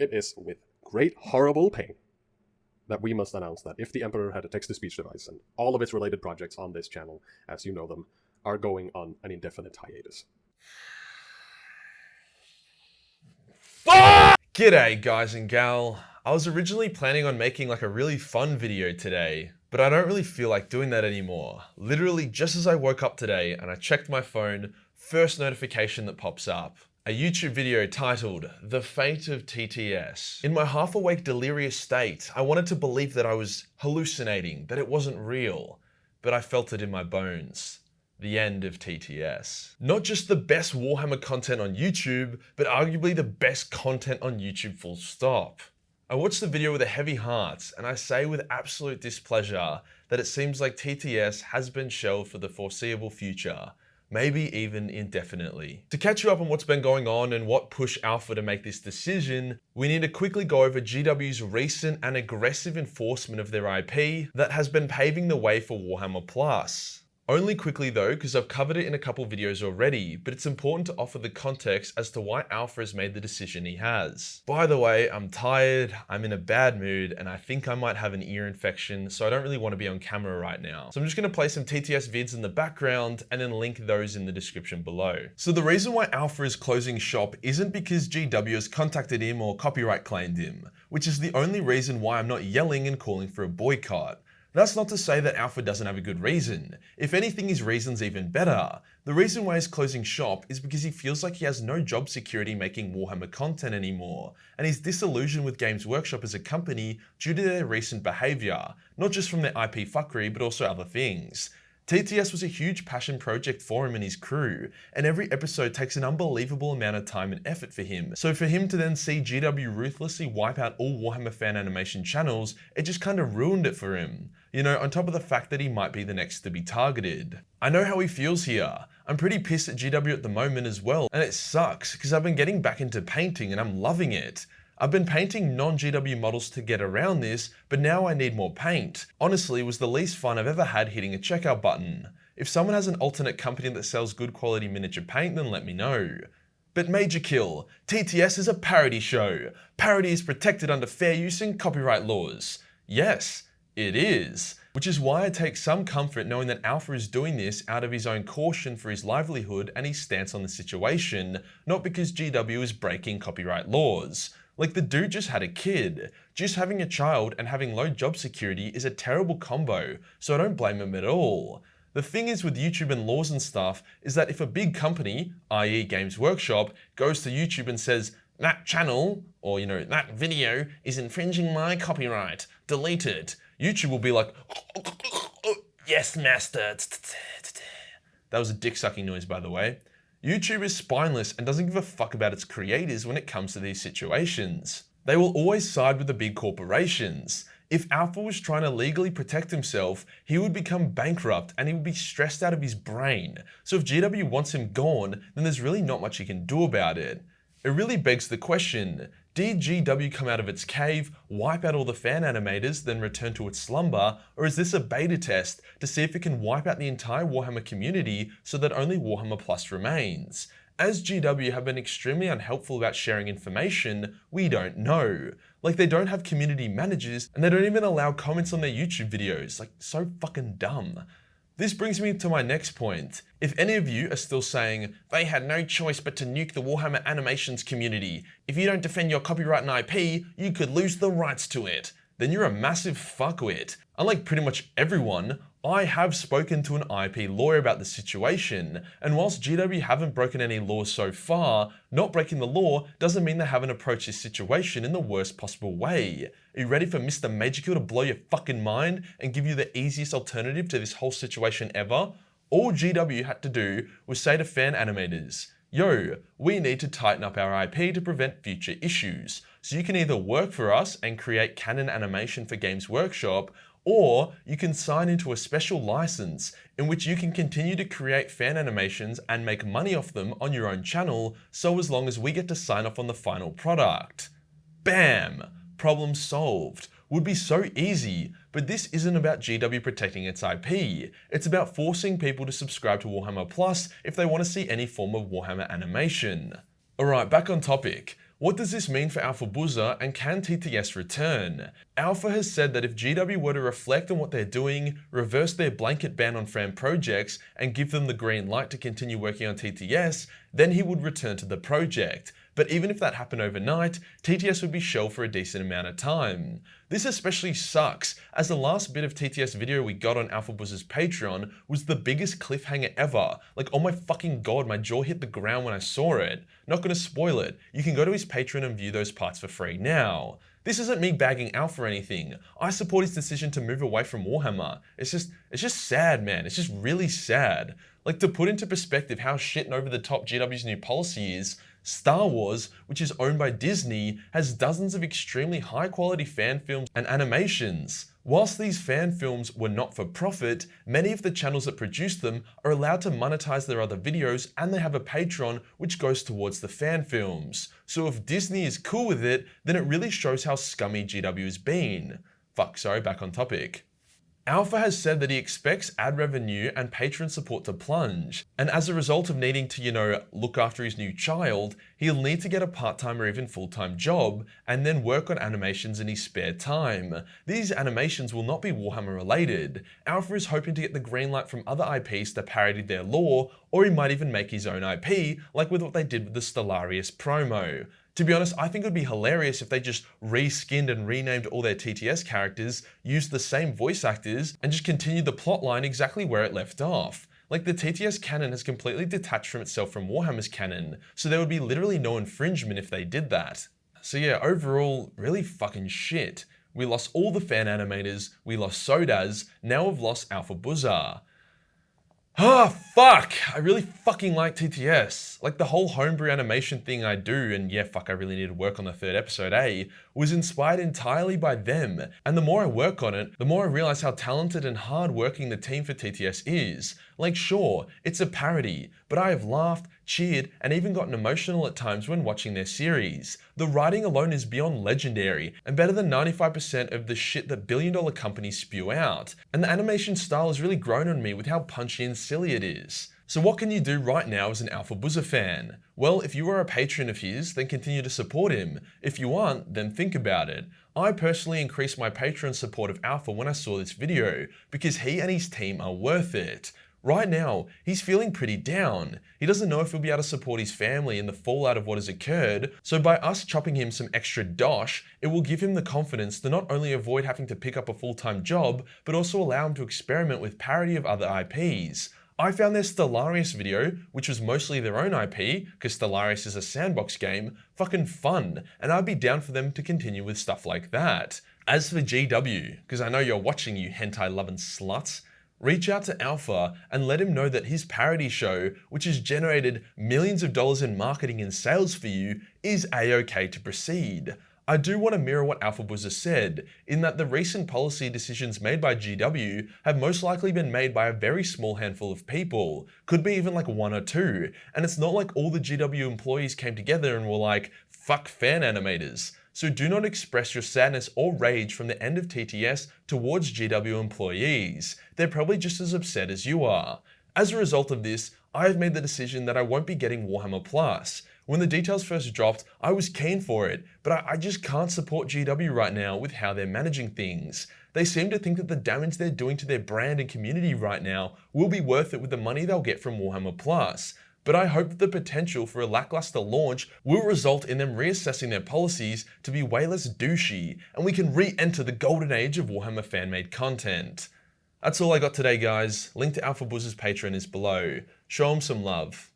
It is with great horrible pain that we must announce that If the Emperor Had a Text-to-Speech Device and all of its related projects on this channel, as you know them, are going on an indefinite hiatus. G'day guys and gal. I was originally planning on making like a really fun video today, but I don't really feel like doing that anymore. Literally just as I woke up today and I checked my phone, first notification that pops up. A YouTube video titled, The Fate of TTS. In my half-awake delirious state, I wanted to believe that I was hallucinating, that it wasn't real, but I felt it in my bones. The End of TTS. Not just the best Warhammer content on YouTube, but arguably the best content on YouTube full stop. I watched the video with a heavy heart, and I say with absolute displeasure that it seems like TTS has been shelved for the foreseeable future. Maybe even indefinitely. To catch you up on what's been going on and what pushed Alpha to make this decision, we need to quickly go over GW's recent and aggressive enforcement of their IP that has been paving the way for Warhammer Plus. Only quickly though, because I've covered it in a couple videos already, but it's important to offer the context as to why Alpha has made the decision he has. By the way, I'm tired, I'm in a bad mood, and I think I might have an ear infection, so I don't really want to be on camera right now. So I'm just going to play some TTS vids in the background and then link those in the description below. So the reason why Alpha is closing shop isn't because GW has contacted him or copyright claimed him, which is the only reason why I'm not yelling and calling for a boycott. That's not to say that Alpha doesn't have a good reason. If anything, his reason's even better. The reason why he's closing shop is because he feels like he has no job security making Warhammer content anymore, and he's disillusioned with Games Workshop as a company due to their recent behaviour, not just from their IP fuckery, but also other things. TTS was a huge passion project for him and his crew, and every episode takes an unbelievable amount of time and effort for him. So for him to then see GW ruthlessly wipe out all Warhammer fan animation channels, it just kind of ruined it for him. You know, on top of the fact that he might be the next to be targeted. I know how he feels here. I'm pretty pissed at GW at the moment as well, and it sucks because I've been getting back into painting and I'm loving it. I've been painting non-GW models to get around this, but now I need more paint. Honestly, it was the least fun I've ever had hitting a checkout button. If someone has an alternate company that sells good quality miniature paint, then let me know. But Majorkill, TTS is a parody show. Parody is protected under fair use and copyright laws. Yes, it is. Which is why I take some comfort knowing that Alpha is doing this out of his own caution for his livelihood and his stance on the situation, not because GW is breaking copyright laws. Like, the dude just had a kid. Just having a child and having low job security is a terrible combo, so I don't blame him at all. The thing is with YouTube and laws and stuff is that if a big company, i.e. Games Workshop, goes to YouTube and says, that channel, or that video is infringing my copyright, delete it, YouTube will be like, yes master. That was a dick sucking noise, by the way. YouTube is spineless and doesn't give a fuck about its creators when it comes to these situations. They will always side with the big corporations. If Alpha was trying to legally protect himself, he would become bankrupt and he would be stressed out of his brain. So if GW wants him gone, then there's really not much he can do about it. It really begs the question, did GW come out of its cave, wipe out all the fan animators, then return to its slumber, or is this a beta test to see if it can wipe out the entire Warhammer community so that only Warhammer Plus remains? As GW have been extremely unhelpful about sharing information, we don't know. Like, they don't have community managers, and they don't even allow comments on their YouTube videos. Like, so fucking dumb. This brings me to my next point. If any of you are still saying, they had no choice but to nuke the Warhammer animations community, if you don't defend your copyright and IP, you could lose the rights to it, then you're a massive fuckwit. Unlike pretty much everyone, I have spoken to an IP lawyer about the situation, and whilst GW haven't broken any laws so far, not breaking the law doesn't mean they haven't approached this situation in the worst possible way. Are you ready for Mr. Majorkill to blow your fucking mind and give you the easiest alternative to this whole situation ever? All GW had to do was say to fan animators, yo, we need to tighten up our IP to prevent future issues. So you can either work for us and create canon animation for Games Workshop, or you can sign into a special license in which you can continue to create fan animations and make money off them on your own channel, so as long as we get to sign off on the final product. Bam! Problem solved. Would be so easy, but this isn't about GW protecting its IP. It's about forcing people to subscribe to Warhammer Plus if they want to see any form of Warhammer animation. Alright, back on topic. What does this mean for Alpha Buzzer, and can TTS return? Alpha has said that if GW were to reflect on what they're doing, reverse their blanket ban on fan projects, and give them the green light to continue working on TTS, then he would return to the project. But even if that happened overnight, TTS would be shelved for a decent amount of time. This especially sucks, as the last bit of TTS video we got on Alpha Buzz's Patreon was the biggest cliffhanger ever. Like, oh my fucking god, my jaw hit the ground when I saw it. Not gonna spoil it, you can go to his Patreon and view those parts for free now. This isn't me bagging Alpha or anything. I support his decision to move away from Warhammer. It's just sad, man. It's just really sad. Like, to put into perspective how shit and over the top GW's new policy is, Star Wars, which is owned by Disney, has dozens of extremely high quality fan films and animations. Whilst these fan films were not for profit, many of the channels that produce them are allowed to monetize their other videos, and they have a Patreon which goes towards the fan films. So if Disney is cool with it, then it really shows how scummy GW has been. Fuck, sorry, back on topic. Alpha has said that he expects ad revenue and patron support to plunge, and as a result of needing to, look after his new child, he'll need to get a part-time or even full-time job, and then work on animations in his spare time. These animations will not be Warhammer related. Alpha is hoping to get the green light from other IPs to parody their lore, or he might even make his own IP, like with what they did with the Stellaris promo. To be honest, I think it would be hilarious if they just reskinned and renamed all their TTS characters, used the same voice actors, and just continued the plotline exactly where it left off. Like, the TTS canon has completely detached from itself from Warhammer's canon, so there would be literally no infringement if they did that. So yeah, overall, really fucking shit. We lost all the fan animators, we lost Sodaz, now we've lost Alpha Buzzer. Ah, fuck! I really fucking like TTS. Like, the whole homebrew animation thing I do, and yeah, fuck, I really need to work on the third episode, was inspired entirely by them. And the more I work on it, the more I realize how talented and hard-working the team for TTS is. Like, sure, it's a parody, but I have laughed, cheered, and even gotten emotional at times when watching their series. The writing alone is beyond legendary, and better than 95% of the shit that billion-dollar companies spew out. And the animation style has really grown on me with how punchy and silly it is. So what can you do right now as an Alpha Buzzer fan? Well, if you are a patron of his, then continue to support him. If you aren't, then think about it. I personally increased my Patreon support of Alpha when I saw this video, because he and his team are worth it. Right now, he's feeling pretty down. He doesn't know if he'll be able to support his family in the fallout of what has occurred, so by us chopping him some extra dosh, it will give him the confidence to not only avoid having to pick up a full-time job, but also allow him to experiment with parody of other IPs. I found their Stellaris video, which was mostly their own IP, because Stellaris is a sandbox game, fucking fun, and I'd be down for them to continue with stuff like that. As for GW, because I know you're watching, you hentai-loving sluts, reach out to Alpha and let him know that his parody show, which has generated millions of dollars in marketing and sales for you, is a-okay to proceed. I do want to mirror what Alpha Buzzer said, in that the recent policy decisions made by GW have most likely been made by a very small handful of people, could be even like 1 or 2, and it's not like all the GW employees came together and were like, fuck fan animators. So do not express your sadness or rage from the end of TTS towards GW employees. They're probably just as upset as you are. As a result of this, I have made the decision that I won't be getting Warhammer Plus. When the details first dropped, I was keen for it, but I just can't support GW right now with how they're managing things. They seem to think that the damage they're doing to their brand and community right now will be worth it with the money they'll get from Warhammer Plus. But I hope that the potential for a lackluster launch will result in them reassessing their policies to be way less douchey, and we can re-enter the golden age of Warhammer fan-made content. That's all I got today, guys. Link to Alpha Buzz's Patreon is below. Show him some love.